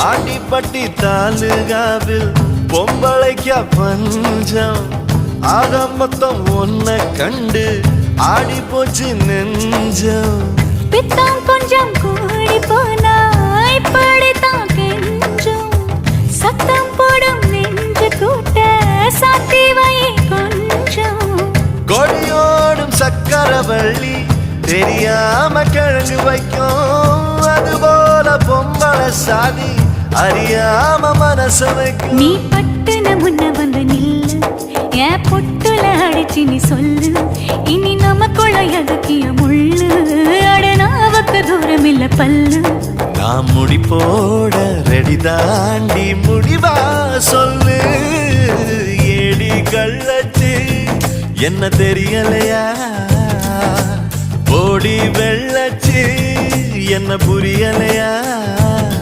ஆண்டிப்பட்டி தாலுகாவில் பொம்பளைக்க பஞ்சம் ஆக மொத்தம் ஒன்ன கண்டு ஆடி போச்சு நெஞ்சம் பித்தம் கொஞ்சம் கூடி போனா இப்படித்தான் கெஞ்சும் சத்தம் போடும் நெஞ்சு கூட்ட சாத்தி வை கொஞ்சம் கொடியோடும் சக்கரவள்ளி தெரியாம கிழங்கு வைக்கும் அதுபோல பொம்பளை சாதி அறியாம மனச வைக்கும் நீ பட்டுன முன்ன வந்து நில்லு என் பொட்டுல அடிச்சு நீ சொல்லு இனி நமக்குள்ள எதுக்கிய முள்ளு அடனாவுக்கு தூரம் இல்ல பல்லு நான் முடி போட ரெடி தாண்டி முடிவா சொல்லு ஏடி கள்ளச்சு என்ன தெரியலையா ஓடி வெள்ளச்சு என்ன புரியலையா